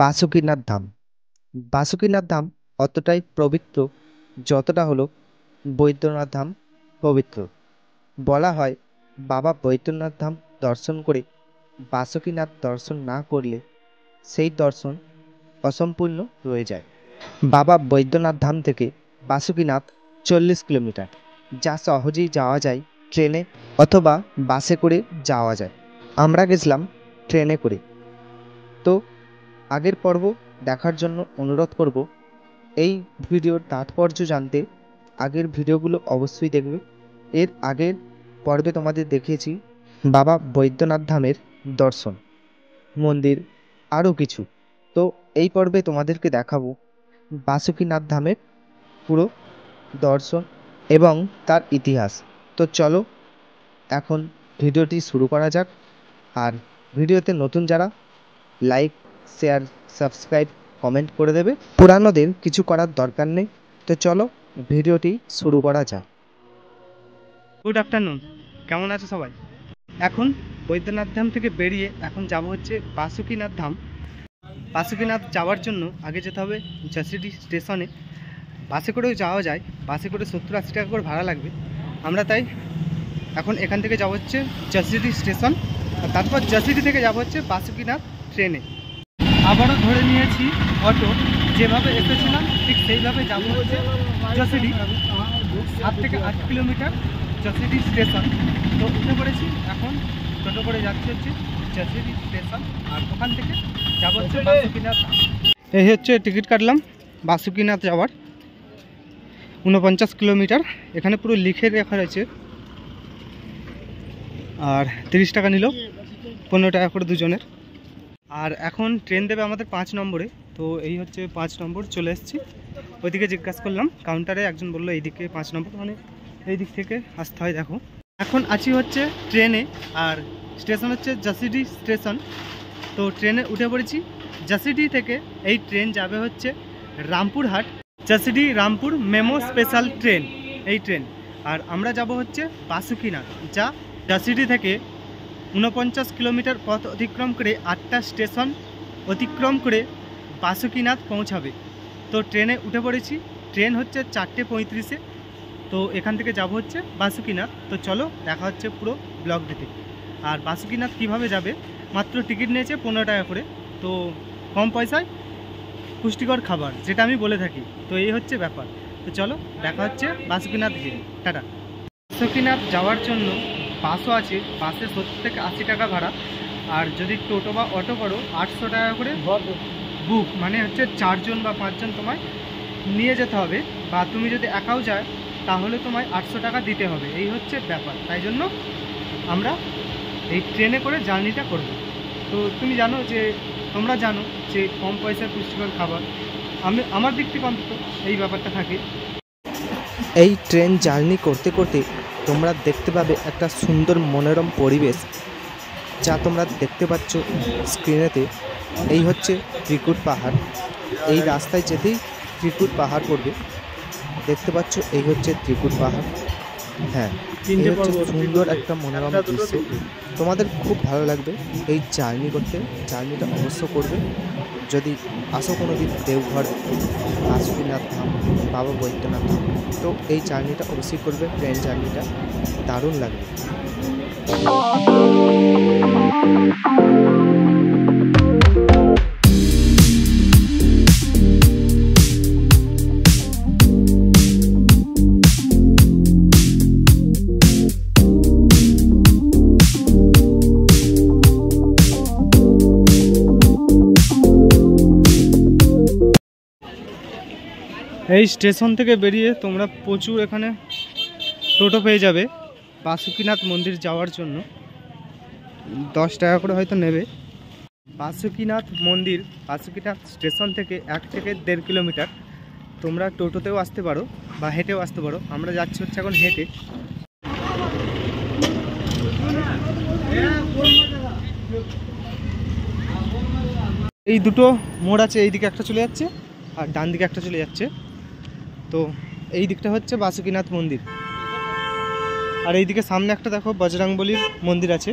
বাসুকিনাথ ধাম। বাসুকিনাথ ধাম অতটাই পবিত্র যতটা হলো বৈদ্যনাথ ধাম পবিত্র। বলা হয় বাবা বৈদ্যনাথ ধাম দর্শন করে বাসুকিনাথ দর্শন না করলে সেই দর্শন অসম্পূর্ণ রয়ে যায়। বাবা বৈদ্যনাথ ধাম থেকে বাসুকিনাথ 40 কিলোমিটার, যা সহজেই যাওয়া যায় ট্রেনে অথবা বাসে করে যাওয়া যায়। আমরা গেছিলাম ট্রেনে করে। তো আগের পর্ব দেখার জন্য অনুরোধ করব। এই ভিডিওর তাৎপর্য জানতে আগের ভিডিওগুলো অবশ্যই দেখবে। এর আগের পর্বে তোমাদের দেখিয়েছি বাবা বৈদ্যনাথ ধামের দর্শন, মন্দির, আরও কিছু। তো এই পর্বে তোমাদেরকে দেখাবো বাসুকিনাথ ধামের পুরো দর্শন এবং তার ইতিহাস। তো চলো এখন ভিডিওটি শুরু করা যাক। আর ভিডিওতে নতুন যারা, লাইক, শেয়ার, সাবস্ক্রাইব, কমেন্ট করে দেবে। পুরানোদের কিছু করার দরকার নেই। তো চলো ভিডিওটি শুরু করা যাক। গুড আফটারনুন, কেমন আছো সবাই? এখন বৈদ্যনাথ ধাম থেকে বেরিয়ে এখন যাব হচ্ছে বাসুকিনাথ ধাম। বাসুকিনাথ যাওয়ার জন্য আগে যেতে হবে জাসিডি স্টেশনে। বাসে করেও যাওয়া যায়, বাসে করে 70-80 টাকা করে ভাড়া লাগবে। আমরা তাই এখন এখান থেকে যাব হচ্ছে জাসিডি স্টেশন, আর তারপর জাসিডি থেকে যাব হচ্ছে বাসুকিনাথ ট্রেনে। আবারও ধরে নিয়েছি অটো, যেভাবে এসেছিলাম ঠিক সেইভাবে যাব হচ্ছে জাসিডি। 7 থেকে 8 কিলোমিটার জাসিডি স্টেশন। তো উঠে পড়েছি, এখন টোটো করে যাচ্ছে হচ্ছে জাসিডি স্টেশন, আর ওখান থেকে যাব হচ্ছে বাসুকিনাথ। এই হচ্ছে টিকিট কাটলাম বাসুকিনাথ যাওয়ার, 49 কিলোমিটার। এখানে পুরো লিখে রাখা রয়েছে। আর 30 টাকা নিল, 15 টাকা করে দুজনের। আর এখন ট্রেন দেবে আমাদের 5 নম্বরে। তো এই হচ্ছে 5 নম্বর, চলে এসেছি। ওইদিকে জিজ্ঞাসা করলাম কাউন্টারে, একজন বললো এইদিকে 5 নম্বর, মানে এই দিক থেকে আসতে হয়। দেখো এখন আছি হচ্ছে ট্রেনে, আর স্টেশন হচ্ছে জাসিডি স্টেশন। তো ট্রেনে উঠে পড়েছি। জাসিডি থেকে এই ট্রেন যাবে হচ্ছে Rampurhat, Jasidih Rampur MEMU special train এই ট্রেন। আর আমরা যাব হচ্ছে বাসুকিনাথ, যা জাসিডি থেকে 49 কিলোমিটার পথ অতিক্রম করে 8টা স্টেশন অতিক্রম করে বাসুকিনাথ পৌঁছাবে। তো ট্রেনে উঠে পড়েছি। ট্রেন হচ্ছে 4:35-এ। তো এখান থেকে যাব হচ্ছে বাসুকিনাথ। তো চলো দেখা হচ্ছে পুরো ব্লগ দিতে। আর বাসুকিনাথ কিভাবে যাবে, মাত্র টিকিট নিয়েছে 15 টাকা করে। তো কম পয়সায় পুষ্টিকর খাবার, যেটা আমি বলে থাকি। তো এই হচ্ছে ব্যাপার। তো চলো দেখা হচ্ছে বাসুকিনাথ গিয়ে। টাটা। বাসুকিনাথ যাওয়ার জন্য বাসও আছে, বাসে 70 থেকে 80 টাকা ভাড়া। আর যদি টোটো বা অটো করো 800 টাকা করে বুক, মানে হচ্ছে 4 জন বা 5 জন তোমায় নিয়ে যেতে হবে। বা তুমি যদি একাও যায় তাহলে তোমায় 800 টাকা দিতে হবে। এই হচ্ছে ব্যাপার। তাই জন্য আমরা এই ট্রেনে করে জার্নিটা করব। তো তুমি জানো যে, তোমরা জানো যে কম পয়সায় পুষ্টিকর খাবার, আমার দিক থেকে অন্তত এই ব্যাপারটা থাকে। এই ট্রেন জার্নি করতে করতে তোমরা দেখতে পাবে একটা সুন্দর মনোরম পরিবেশ, যা তোমরা দেখতে পাচ্ছ স্ক্রিনেতে। এই হচ্ছে ত্রিকুট পাহাড়। এই রাস্তায় যেতেই ত্রিকুট পাহাড় পড়বে, দেখতে পাচ্ছ। এই হচ্ছে ত্রিকুট পাহাড়। হ্যাঁ, এই হচ্ছে সুন্দর একটা মনোরম দৃশ্য। তোমাদের খুব ভালো লাগবে এই জার্নি করতে। জার্নিটা অবশ্য করবে যদি আসো কোনো দিন দেওঘর, বাসুকিনাথ ধাম, বাবা বৈদ্যনাথ ধাম। তো এই জার্নিটা অবশ্যই করবে, ট্রেন জার্নিটা দারুণ লাগবে। এই স্টেশন থেকে বেরিয়ে তোমরা প্রচুর এখানে টোটো পেয়ে যাবে বাসুকিনাথ মন্দির যাওয়ার জন্য। 10 টাকা করে হয়তো নেবে। বাসুকিনাথ মন্দির বাসুকিনাথ স্টেশন থেকে 1 থেকে 1.5 কিলোমিটার। তোমরা টোটোতেও আসতে পারো বা হেঁটেও আসতে পারো। আমরা যাচ্ছি হচ্ছে এখন হেঁটে। এই দুটো মোড় আছে, এই দিকে একটা চলে যাচ্ছে আর ডান দিকে একটা চলে যাচ্ছে। তো এই দিকটা হচ্ছে বাসুকিনাথ মন্দির, আর এই দিকে সামনে একটা দেখো বজরংবলীর মন্দির আছে।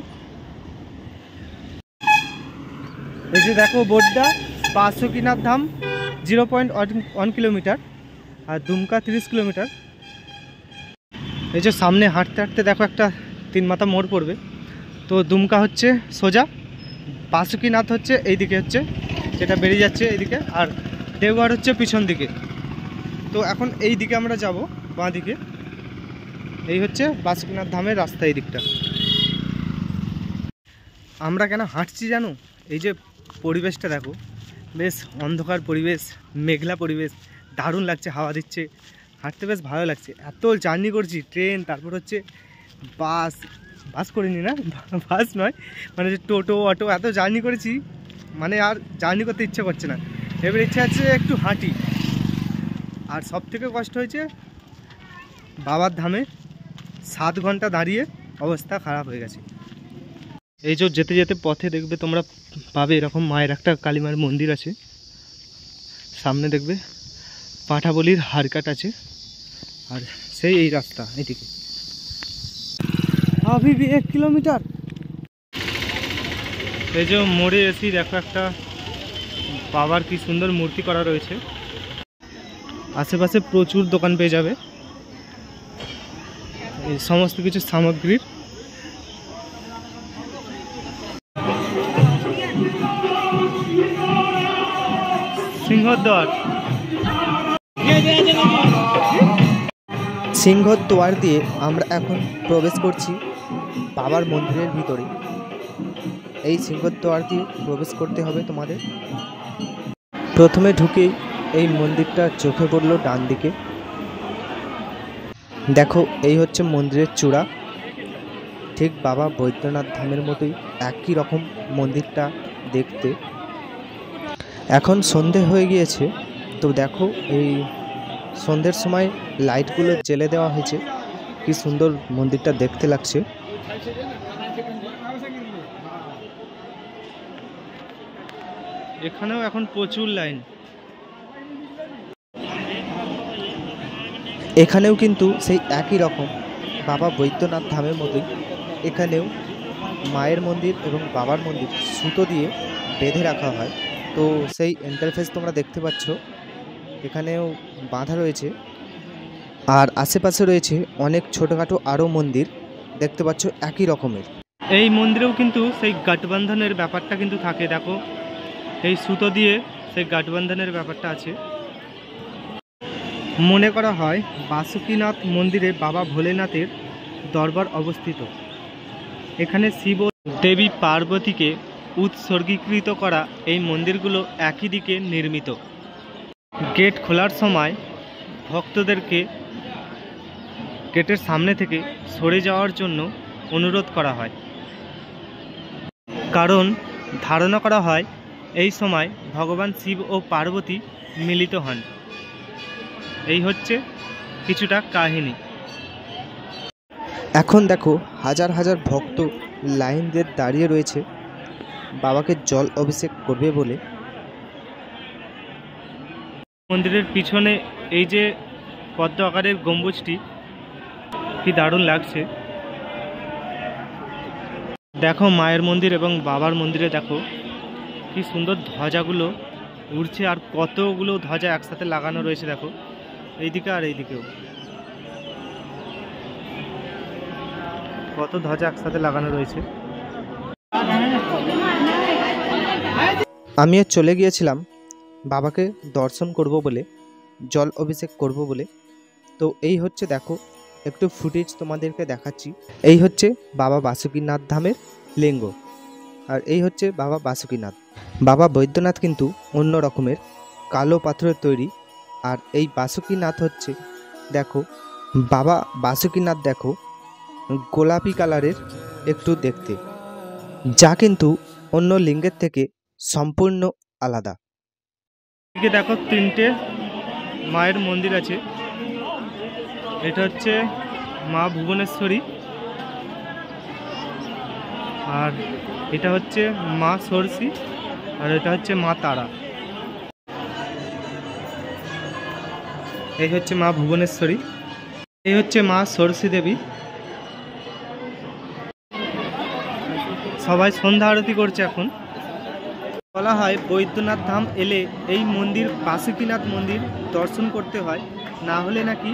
এই যে দেখো বোর্ডটা, বাসুকিনাথ ধাম 0.1 কিলোমিটার, আর দুমকা 30 কিলোমিটার। এই যে সামনে হাঁটতে হাঁটতে দেখো একটা 3 মাথা মোড় পড়বে, তো দুমকা হচ্ছে সোজা, বাসুকিনাথ হচ্ছে এইদিকে, হচ্ছে যেটা বেরিয়ে যাচ্ছে এইদিকে, আর দেওঘর হচ্ছে পিছন দিকে। তো এখন এই দিকে আমরা যাব, বাঁ দিকে। এই হচ্ছে বাসুকিনাথ ধামের রাস্তা, এই দিকটা। আমরা কেন হাঁটছি জানো? এই যে পরিবেশটা দেখো, বেশ অন্ধকার পরিবেশ, মেঘলা পরিবেশ, দারুণ লাগছে, হাওয়া দিচ্ছে, হাঁটতে বেশ ভালো লাগছে। এত জার্নি করছি, ট্রেন, তারপর হচ্ছে বাস, বাস করিনি না, বাস নয়, মানে যে টোটো, অটো, এত জার্নি করেছি, মানে আর জার্নি করতে ইচ্ছে করছে না। এবার ইচ্ছা আছে একটু হাঁটি। আর সব থেকে কষ্ট হয়েছে বাবার ধামে 7 ঘন্টা দাঁড়িয়ে অবস্থা খারাপ হয়ে গেছে। এই যে যেতে যেতে পথে দেখবে তোমরা পাবে এরকম মায়ের একটা কালী মায়ের মন্দির আছে, সামনে দেখবে পাঠাবলির হারকাট আছে, আর সেই এই রাস্তা এদিকে আভি 1 কিলোমিটার। এই যে মোড়ে এসি দেখো একটা বাবার কি সুন্দর মূর্তি করা রয়েছে, আশেপাশে প্রচুর দোকান পেয়ে যাবে এই সমস্ত কিছু সামগ্রীর। সিংহদ্বার, সিংহদ্বার দিয়ে আমরা এখন প্রবেশ করছি বাবার মন্দিরের ভিতরে। এই সিংহদ্বার দিয়ে প্রবেশ করতে হবে তোমাদের। প্রথমে ঢুকেই এই মন্দিরটা চোখে পড়লো ডান দিকে। দেখো, এই হচ্ছে মন্দিরের চূড়া, ঠিক বাবা বৈদ্যনাথ ধামের মতোই একই রকম মন্দিরটা দেখতে। এখন সন্ধে হয়ে গিয়েছে, তো দেখো এই সন্ধ্যের সময় লাইটগুলো জ্বেলে দেওয়া হয়েছে, কি সুন্দর মন্দিরটা দেখতে লাগছে। এখানেও এখন প্রচুর লাইন। এখানেও কিন্তু সেই একই রকম বাবা বৈদ্যনাথ ধামের মতোই এখানেও মায়ের মন্দির এবং বাবার মন্দির সুতো দিয়ে বেঁধে রাখা হয়। তো সেই ইন্টারফেস তোমরা দেখতে পাচ্ছ, এখানেও বাঁধা রয়েছে। আর আশেপাশে রয়েছে অনেক ছোটোখাটো আরও মন্দির, দেখতে পাচ্ছ একই রকমের। এই মন্দিরেও কিন্তু সেই গাঠবন্ধনের ব্যাপারটা কিন্তু থাকে, দেখো এই সুতো দিয়ে সেই গাঠবন্ধনের ব্যাপারটা আছে। মনে করা হয় বাসুকিনাথ মন্দিরে বাবা ভোলেনাথের দরবার অবস্থিত। এখানে শিব ও দেবী পার্বতীকে উৎসর্গীকৃত করা এই মন্দিরগুলো একই দিকে নির্মিত। গেট খোলার সময় ভক্তদেরকে গেটের সামনে থেকে সরে যাওয়ার জন্য অনুরোধ করা হয়, কারণ ধারণা করা হয় এই সময় ভগবান শিব ও পার্বতী মিলিত হন। এই হচ্ছে কিছুটা কাহিনী। এখন দেখো হাজার হাজার ভক্ত লাইন দিয়ে দাঁড়িয়ে রয়েছে বাবাকে জল অভিষেক করবে বলে। মন্দিরের পিছনে এই যে পদ্ম আকারের গম্বুজটি, কি দারুণ লাগছে। দেখো মায়ের মন্দির এবং বাবার মন্দিরে দেখো কি সুন্দর ধ্বজাগুলো উড়ছে, আর কতগুলো ধ্বজা একসাথে লাগানো রয়েছে। দেখো এইদিকে আর এইদিকেও কত ধ্বজা একসাথে লাগানো রয়েছে। আমিও চলে গিয়েছিলাম বাবাকে দর্শন করব বলে, জল অভিষেক করব বলে। তো এই হচ্ছে দেখো একটু ফুটেজ তোমাদেরকে দেখাচ্ছি। এই হচ্ছে বাবা বাসুকিনাথ ধামের লিঙ্গ, আর এই হচ্ছে বাবা বাসুকিনাথ। বাবা বৈদ্যনাথ কিন্তু অন্য রকমের কালো পাথরের তৈরি, আর এই বাসুকিনাথ হচ্ছে দেখো বাবা বাসুকিনাথ দেখো গোলাপি কালারের একটু দেখতে, যা কিন্তু অন্য লিঙ্গের থেকে সম্পূর্ণ আলাদা। এদিকে দেখো 3টে মায়ের মন্দির আছে। এটা হচ্ছে মা ভুবনেশ্বরী, আর এটা হচ্ছে মা সরসী, আর এটা হচ্ছে মা তারা। এই হচ্ছে মা ভুবনেশ্বরী, এই হচ্ছে মা সরসী দেবী। সবাই সন্ধ্যা আরতি করছে এখন। বলা হয় বৈদ্যনাথ ধাম এলে এই মন্দির বাসুকীনাথ মন্দির দর্শন করতে হয়, না হলে নাকি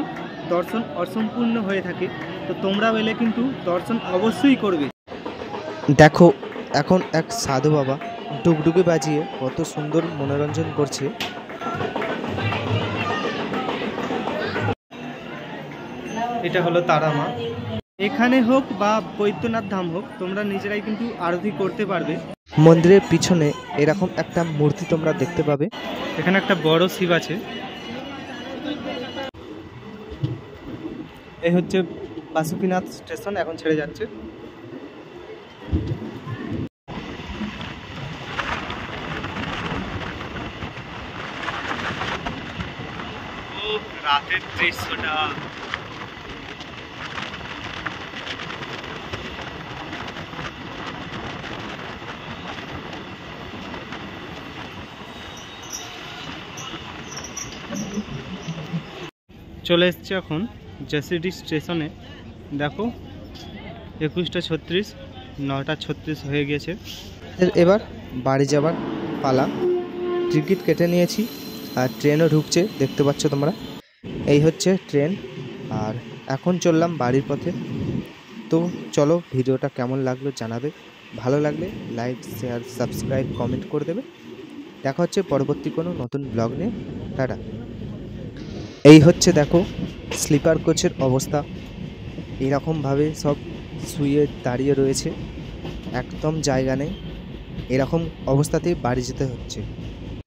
দর্শন অসম্পূর্ণ হয়ে থাকে। তো তোমরাও এলে কিন্তু দর্শন অবশ্যই করবে। দেখো এখন এক সাধু বাবা ডুগডুগি বাজিয়ে কত সুন্দর মনোরঞ্জন করছে। এটা হলো তারা মা। এখানে হোক বা বৈদ্যনাথ ধাম হোক, তোমরা নিজেরাই কিন্তু আরতি করতে পারবে। মন্দিরের পিছনে এরকম একটা মূর্তি তোমরা দেখতে পাবে। এখানে একটা বড় শিব আছে। এই হচ্ছে বাসুকীনাথ স্টেশন, এখন ছেড়ে যাচ্ছে। ও রাতের দৃশ্যটা, চলে এসছে এখন জেসিডি স্টেশনে। দেখো 21:36, 9:36 হয়ে গেছে। এবার বাড়ি যাবার পালা। টিকিট কেটে নিয়েছি আর ট্রেনও ঢুকছে, দেখতে পাচ্ছ তোমরা। এই হচ্ছে ট্রেন, আর এখন চললাম বাড়ির পথে। তো চলো, ভিডিওটা কেমন লাগলো জানাবে, ভালো লাগলে লাইক শেয়ার সাবস্ক্রাইব কমেন্ট করে দেবে। দেখা হচ্ছে পরবর্তী কোনো নতুন ব্লগ নিয়ে। টাটা। এই হচ্ছে দেখো স্লিপার কোচের অবস্থা, এরকমভাবে সব শুয়ে দাঁড়িয়ে রয়েছে, একদম জায়গা নেই, এরকম অবস্থাতেই বাড়ি যেতে হচ্ছে।